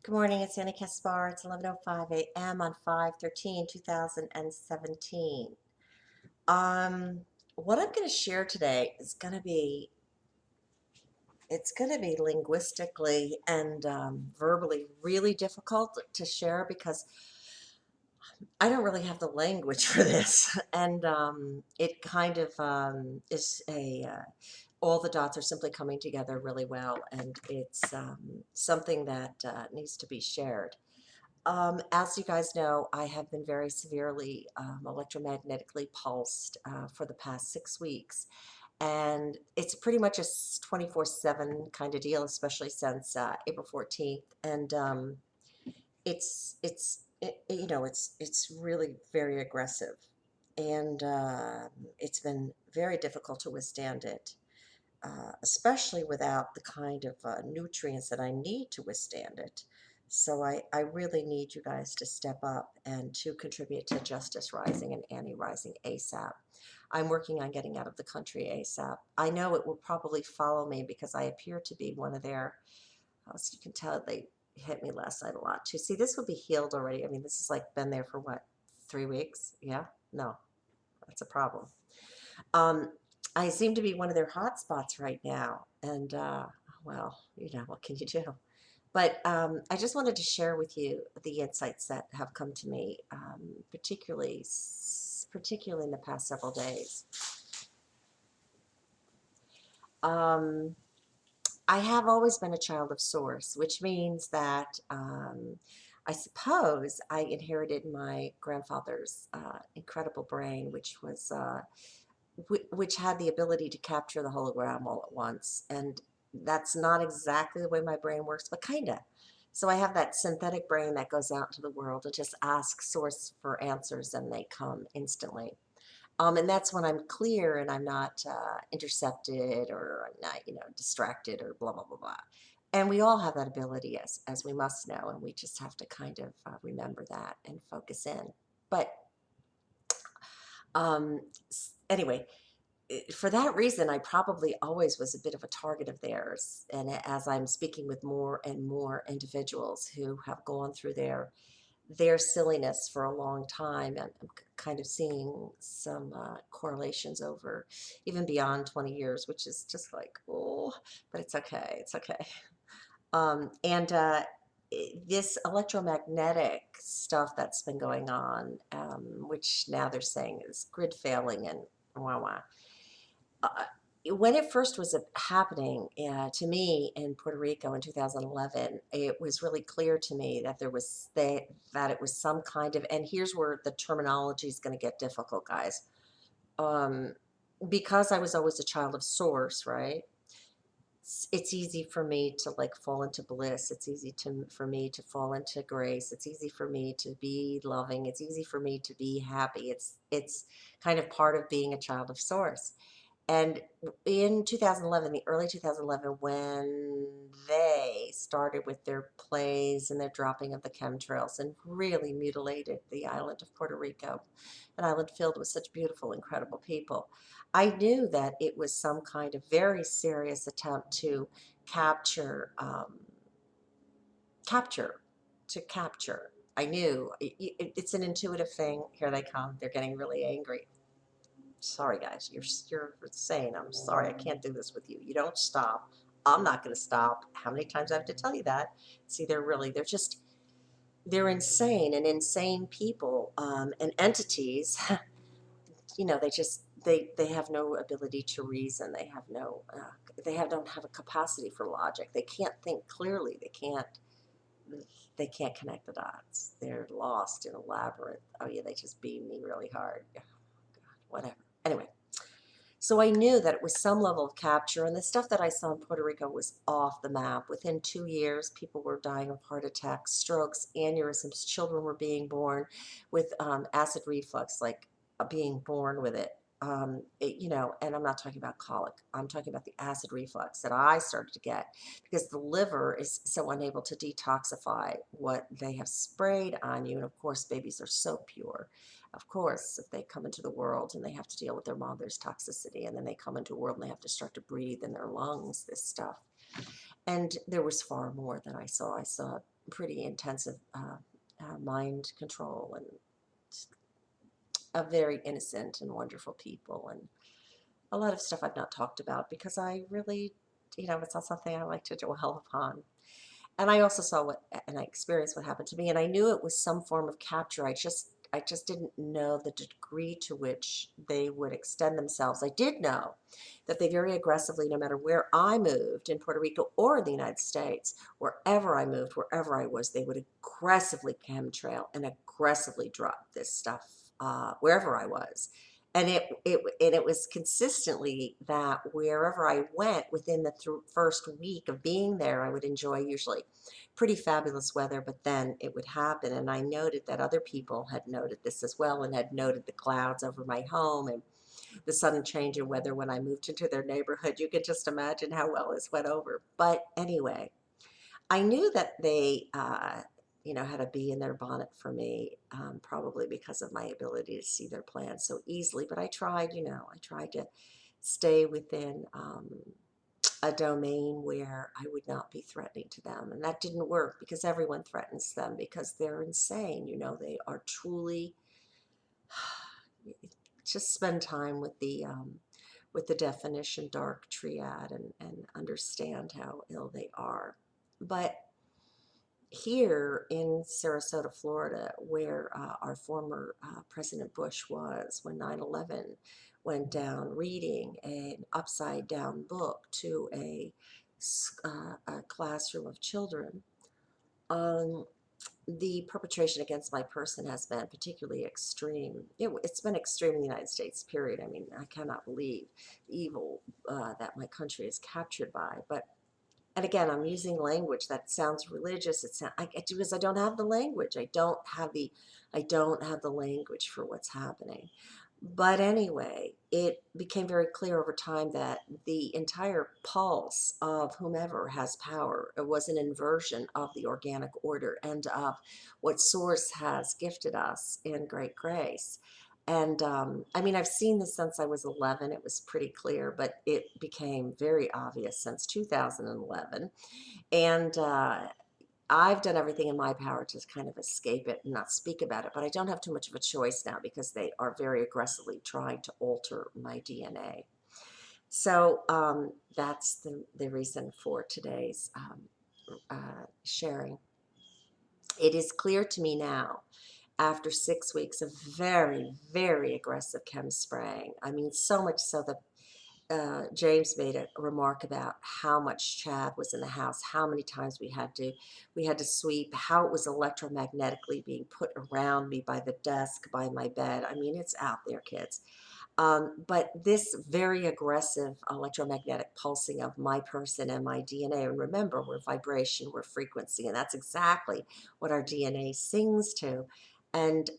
Good morning, it's AniKaspar. It's 11:05 a.m. on 5/13/2017. Um, what I'm going to share today is going to be linguistically and verbally really difficult to share because I don't really have the language for this, and it kind of is all the dots are simply coming together really well, and it's something that needs to be shared. As you guys know, I have been very severely electromagnetically pulsed for the past 6 weeks. And it's pretty much a 24/7 kind of deal, especially since April 14th. And it's really very aggressive. And it's been very difficult to withstand it, especially without the kind of nutrients that I need to withstand it. So I really need you guys to step up and to contribute to Justice Rising and Annie Rising ASAP. I'm working on getting out of the country ASAP. I know it will probably follow me because I appear to be one of their, as you can tell, they hit me last night a lot too. See, this would be healed already. I mean, this has like been there for what, 3 weeks? Yeah? No, that's a problem. Um, I seem to be one of their hot spots right now, and well, what can you do? But I just wanted to share with you the insights that have come to me, particularly in the past several days. Um, I have always been a child of Source, which means that I suppose I inherited my grandfather's incredible brain, which had the ability to capture the hologram all at once. And that's not exactly the way my brain works, but kind of. So I have that synthetic brain that goes out to the world and just asks Source for answers, and they come instantly. And that's when I'm clear and I'm not intercepted, or I'm not, distracted, or blah, blah, blah, blah. And we all have that ability, as we must know, and we just have to kind of remember that and focus in. But um, anyway, for that reason, I probably always was a bit of a target of theirs. And as I'm speaking with more and more individuals who have gone through their silliness for a long time, and I'm kind of seeing some correlations over even beyond 20 years, which is just like, oh, but it's okay. It's okay. And this electromagnetic stuff that's been going on, which now they're saying is grid failing and wah wah. Uh, when it first was happening to me in Puerto Rico in 2011, it was really clear to me that that it was some kind of, and here's where the terminology is going to get difficult, guys. Um, because I was always a child of Source, right? It's easy for me to like fall into bliss. It's easy for me to fall into grace. It's easy for me to be loving. It's easy for me to be happy. It's kind of part of being a child of Source. And in 2011, the early 2011, when they started with their plays and their dropping of the chemtrails and really mutilated the island of Puerto Rico, an island filled with such beautiful, incredible people, I knew that it was some kind of very serious attempt to capture, capture, capture. I knew it's an intuitive thing. Here they come. They're getting really angry. Sorry, guys, you're saying, I'm sorry, I can't do this with you. You don't stop. I'm not going to stop. How many times I have to tell you that? See, they're insane, and insane people and entities. They have no ability to reason. Don't have a capacity for logic. They can't think clearly. They can't connect the dots. They're lost in a labyrinth. Oh yeah, they just beat me really hard. Oh, God, whatever. Anyway. So I knew that it was some level of capture, and the stuff that I saw in Puerto Rico was off the map. Within 2 years, people were dying of heart attacks, strokes, aneurysms. Children were being born with acid reflux, like being born with it. And I'm not talking about colic. I'm talking about the acid reflux that I started to get because the liver is so unable to detoxify what they have sprayed on you. And of course, babies are so pure. Of course, if they come into the world and they have to deal with their mother's toxicity, and then they come into a world and they have to start to breathe in their lungs this stuff. And there was far more than I saw. I saw pretty intensive mind control, and a very innocent and wonderful people, and a lot of stuff I've not talked about because I really, it's not something I like to dwell upon. And I also saw and I experienced what happened to me, and I knew it was some form of capture. I just didn't know the degree to which they would extend themselves. I did know that they very aggressively, no matter where I moved in Puerto Rico or in the United States, wherever I moved, wherever I was, they would aggressively chemtrail and aggressively drop this stuff wherever I was. And it was consistently that wherever I went within the first week of being there, I would enjoy usually pretty fabulous weather, but then it would happen. And I noted that other people had noted this as well, and had noted the clouds over my home and the sudden change in weather when I moved into their neighborhood. You could just imagine how well this went over. But anyway, I knew that they, had a bee in their bonnet for me, probably because of my ability to see their plans so easily. But I tried to stay within a domain where I would not be threatening to them. And that didn't work because everyone threatens them because they're insane. They are truly, just spend time with the definition dark triad, and understand how ill they are. But here in Sarasota, Florida, where our former President Bush was when 9/11 went down, reading an upside down book to a classroom of children, um, the perpetration against my person has been particularly extreme. It's been extreme in the United States, period. I mean, I cannot believe the evil that my country is captured by. But and again, I'm using language that sounds religious. Because I don't have the language. I don't have the language for what's happening. But anyway, it became very clear over time that the entire pulse of whomever has power, it was an inversion of the organic order and of what Source has gifted us in great grace. And I mean, I've seen this since I was 11. It was pretty clear, but it became very obvious since 2011. And I've done everything in my power to kind of escape it and not speak about it, but I don't have too much of a choice now because they are very aggressively trying to alter my DNA. So that's the reason for today's sharing. It is clear to me now, after 6 weeks of very, very aggressive chem spraying, I mean, so much so that James made a remark about how much Chad was in the house, how many times we had to sweep, how it was electromagnetically being put around me by the desk, by my bed. I mean, it's out there, kids. But this very aggressive electromagnetic pulsing of my person and my DNA, and remember, we're vibration, we're frequency, and that's exactly what our DNA sings to. And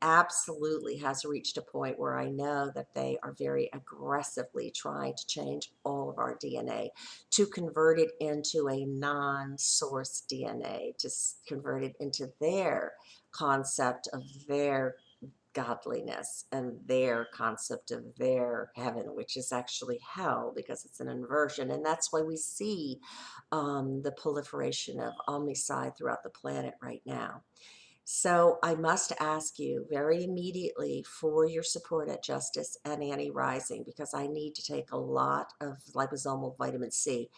absolutely has reached a point where I know that they are very aggressively trying to change all of our DNA to convert it into a non-source DNA, to convert it into their concept of their godliness and their concept of their heaven, which is actually hell because it's an inversion. And that's why we see the proliferation of omnicide throughout the planet right now. So I must ask you very immediately for your support at Justice and Annie Rising, because I need to take a lot of liposomal vitamin C.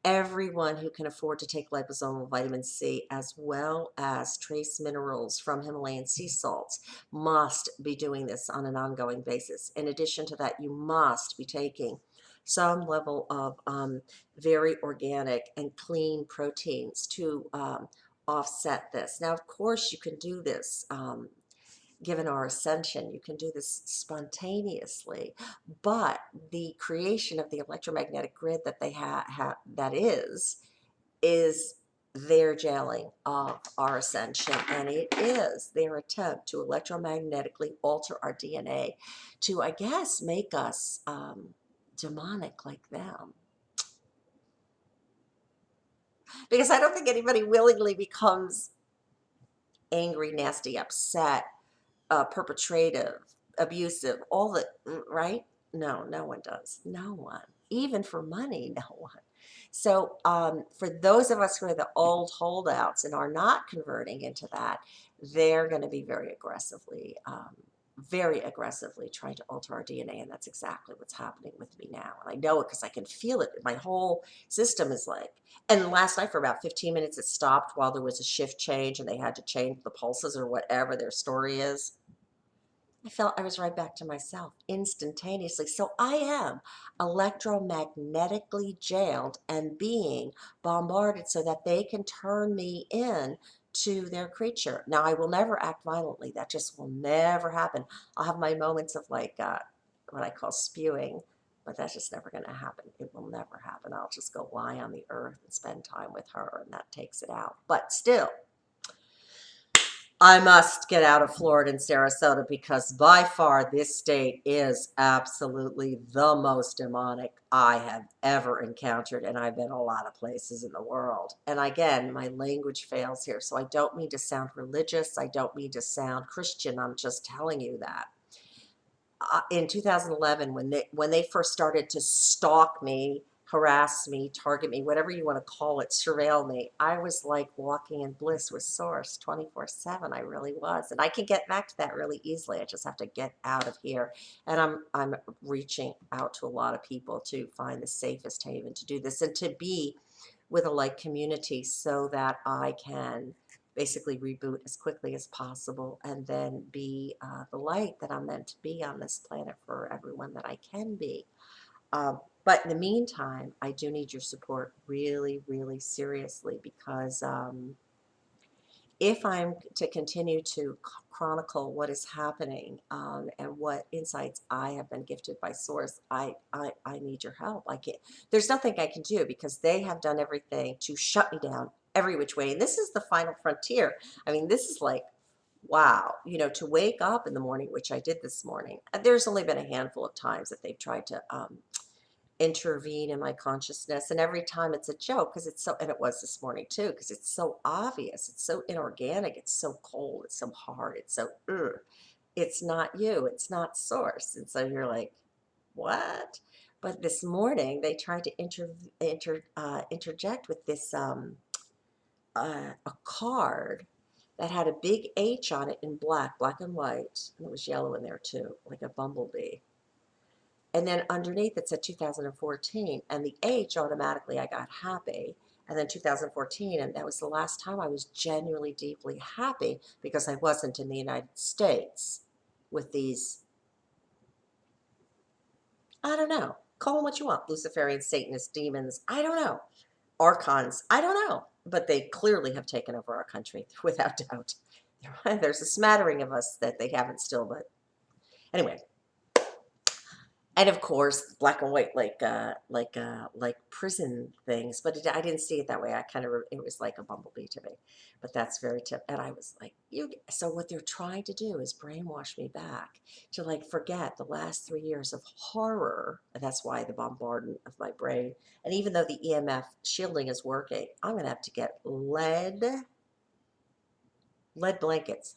Everyone who can afford to take liposomal vitamin C as well as trace minerals from Himalayan sea salts must be doing this on an ongoing basis. In addition to that, you must be taking some level of very organic and clean proteins to offset this. Now, of course, you can do this. Given our ascension, you can do this spontaneously, but the creation of the electromagnetic grid that they have that is their jailing of our ascension, and it is their attempt to electromagnetically alter our DNA to, I guess, make us demonic like them. Because I don't think anybody willingly becomes angry, nasty, upset, perpetrative, abusive, all the, right? No, no one does. No one. Even for money, no one. So for those of us who are the old holdouts and are not converting into that, they're going to be very aggressively trying to alter our DNA, and that's exactly what's happening with me now. And I know it because I can feel it. My whole system is like, and last night for about 15 minutes it stopped while there was a shift change and they had to change the pulses or whatever their story is. I felt I was right back to myself instantaneously. So I am electromagnetically jailed and being bombarded so that they can turn me in to their creature. Now, I will never act violently. That just will never happen. I'll have my moments of like what I call spewing, but that's just never going to happen. It will never happen. I'll just go lie on the earth and spend time with her, and that takes it out. But still, I must get out of Florida and Sarasota because by far this state is absolutely the most demonic I have ever encountered. And I've been a lot of places in the world. And again, my language fails here. So I don't mean to sound religious. I don't mean to sound Christian. I'm just telling you that. In 2011, when they first started to stalk me, harass me, target me, whatever you want to call it, surveil me, I was like walking in bliss with Source 24/7. I really was, and I can get back to that really easily. I just have to get out of here, and I'm reaching out to a lot of people to find the safest haven to do this and to be with a like community so that I can basically reboot as quickly as possible and then be the light that I'm meant to be on this planet for everyone that I can be. But in the meantime, I do need your support really, really seriously because if I'm to continue to chronicle what is happening and what insights I have been gifted by Source, I need your help. I can't, there's nothing I can do because they have done everything to shut me down every which way. And this is the final frontier. I mean, this is like, wow, you know, to wake up in the morning, which I did this morning. There's only been a handful of times that they've tried to intervene in my consciousness, and every time it's a joke because it's so, and it was this morning too, because it's so obvious, it's so inorganic, it's so cold, it's so hard, it's so it's not you, it's not Source. And so you're like, what? But this morning they tried to interject with this a card that had a big H on it in black and white, and it was yellow in there too, like a bumblebee. And then underneath it said 2014, and the H automatically I got happy. And then 2014, and that was the last time I was genuinely deeply happy because I wasn't in the United States with these, I don't know, call them what you want, Luciferian, Satanist, demons, I don't know, archons, I don't know. But they clearly have taken over our country without doubt. There's a smattering of us that they haven't still, but anyway. And of course, black and white, like prison things. But I didn't see it that way. I kind of, it was like a bumblebee to me. But that's very tip. And I was like, you. So what they're trying to do is brainwash me back to like forget the last 3 years of horror. And that's why the bombardment of my brain. And even though the EMF shielding is working, I'm gonna have to get lead blankets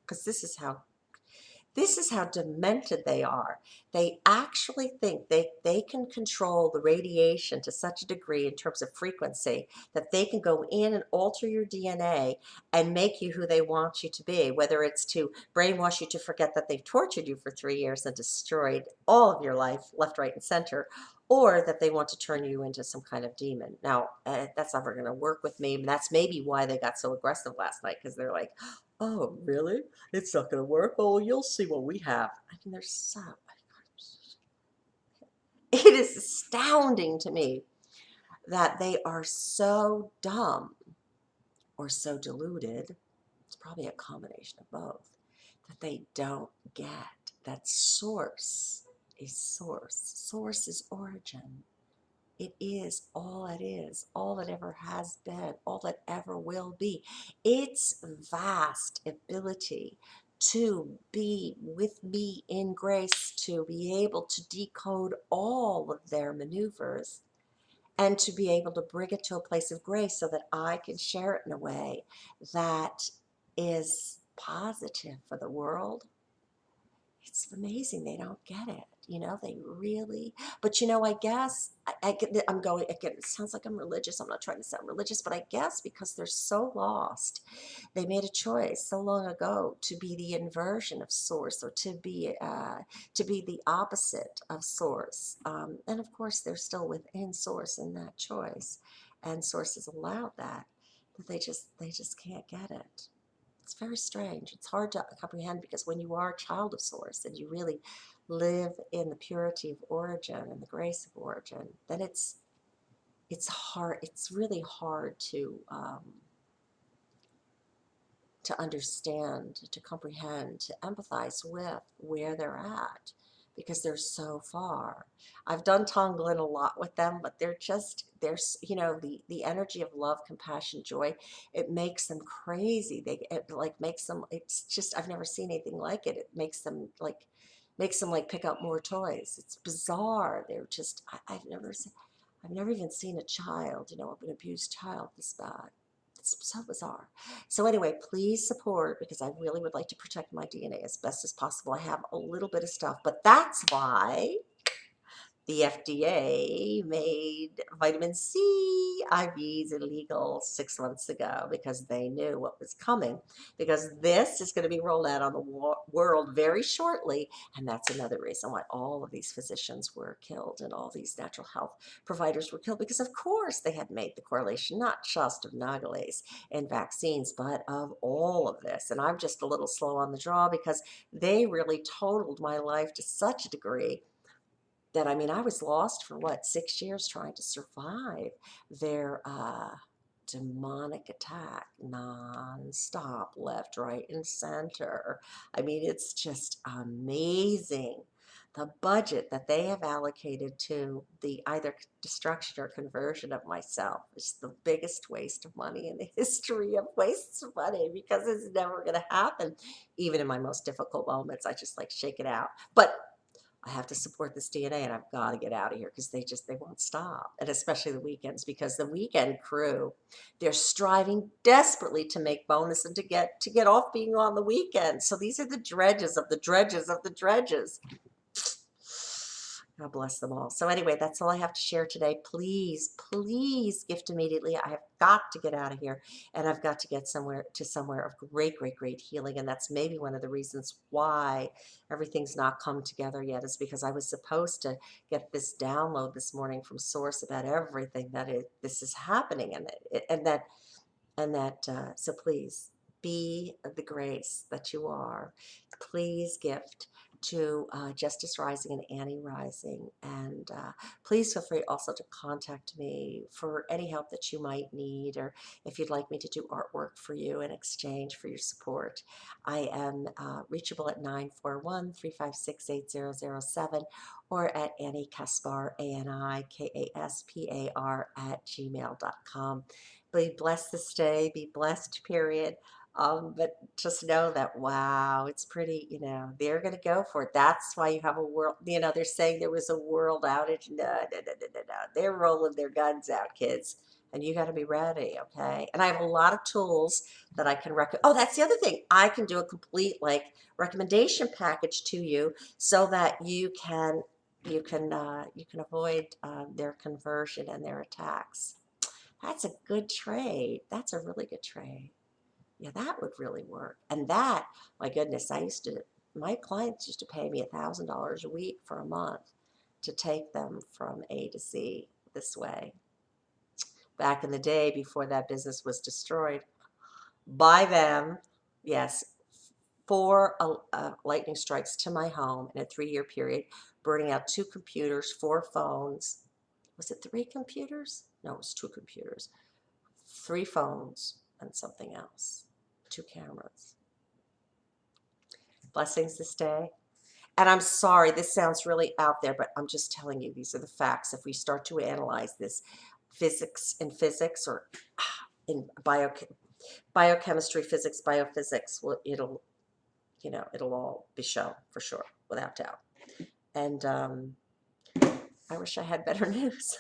because this is how demented they are. They actually think they can control the radiation to such a degree in terms of frequency that they can go in and alter your DNA and make you who they want you to be, whether it's to brainwash you to forget that they've tortured you for 3 years and destroyed all of your life, left, right, and center, or that they want to turn you into some kind of demon. Now, that's never going to work with me. And that's maybe why they got so aggressive last night, because they're like, oh, really? It's not going to work. Oh, you'll see what we have. I mean, they're so, it is astounding to me that they are so dumb or so deluded. It's probably a combination of both, that they don't get that Source is Source. Source is origin. It is all it is, all it ever has been, all that ever will be. Its vast ability to be with me in grace, to be able to decode all of their maneuvers, and to be able to bring it to a place of grace so that I can share it in a way that is positive for the world. it's amazing they don't get it. You know, they really, but you know, I guess I'm going again. It sounds like I'm religious. I'm not trying to sound religious, but I guess because they're so lost, they made a choice so long ago to be the inversion of source, or to be the opposite of source. And of course, they're still within source in that choice, and source has allowed that, but they just can't get it. It's very strange. It's hard to comprehend because when you are a child of source and you really live in the purity of origin and the grace of origin, then it's hard. It's really hard to understand, to comprehend, to empathize with where they're at because they're so far. I've done Tonglen a lot with them, but there's, you know, the energy of love, compassion, joy, it makes them crazy. It like makes them, it's just, I've never seen anything like it. It makes them like pick up more toys. It's bizarre. They're just, I've never even seen a child, you know, of an abused child this bad. It's so bizarre. So anyway, please support because I really would like to protect my DNA as best as possible. I have a little bit of stuff, but that's why the FDA made vitamin C IVs illegal 6 months ago because they knew what was coming. Because this is going to be rolled out on the world very shortly. And that's another reason why all of these physicians were killed and all these natural health providers were killed. Because, of course, they had made the correlation not just of Nagalase and vaccines, but of all of this. And I'm just a little slow on the draw because they really totaled my life to such a degree that, I mean, I was lost for what, 6 years trying to survive their demonic attack, non-stop, left, right, and center. I mean, it's just amazing. The budget that they have allocated to the either destruction or conversion of myself is the biggest waste of money in the history of wastes of money because it's never going to happen. Even in my most difficult moments, I just like shake it out. But I have to support this DNA and I've got to get out of here because they won't stop. And especially the weekends, because the weekend crew, they're striving desperately to make bonus and to get off being on the weekend. So these are the dredges of the dredges of the dredges. God bless them all. So anyway, that's all I have to share today. Please, please gift immediately. I have got to get out of here and I've got to get somewhere of great, great, great healing. And that's maybe one of the reasons why everything's not come together yet is because I was supposed to get this download this morning from Source about everything this is happening so please be the grace that you are. Please gift to Justice Rising and Annie Rising. And please feel free also to contact me for any help that you might need, or if you'd like me to do artwork for you in exchange for your support. I am reachable at 941-356-8007 or at AniKaspar, ANIKASPAR @gmail.com. Be blessed this day, be blessed, period. But just know that, wow, it's pretty, you know, they're going to go for it. That's why you have a world, you know, they're saying there was a world outage. No, no, no, no, no, no. They're rolling their guns out, kids. And you got to be ready, okay? And I have a lot of tools that I can recommend. Oh, that's the other thing. I can do a complete, like, recommendation package to you so that you can avoid their conversion and their attacks. That's a good trade. That's a really good trade. Yeah, that would really work. And that, my goodness, my clients used to pay me $1,000 a week for a month to take them from A to Z this way. Back in the day before that business was destroyed by them, yes, 4 lightning strikes to my home in a 3-year period, burning out 2 computers, 4 phones. Was it 3 computers? No, it was 2 computers, 3 phones, and something else. 2 cameras. Blessings this day. And I'm sorry, this sounds really out there, but I'm just telling you, these are the facts. If we start to analyze this physics or in biochemistry, physics, biophysics, well, it'll all be shown for sure, without doubt. And I wish I had better news.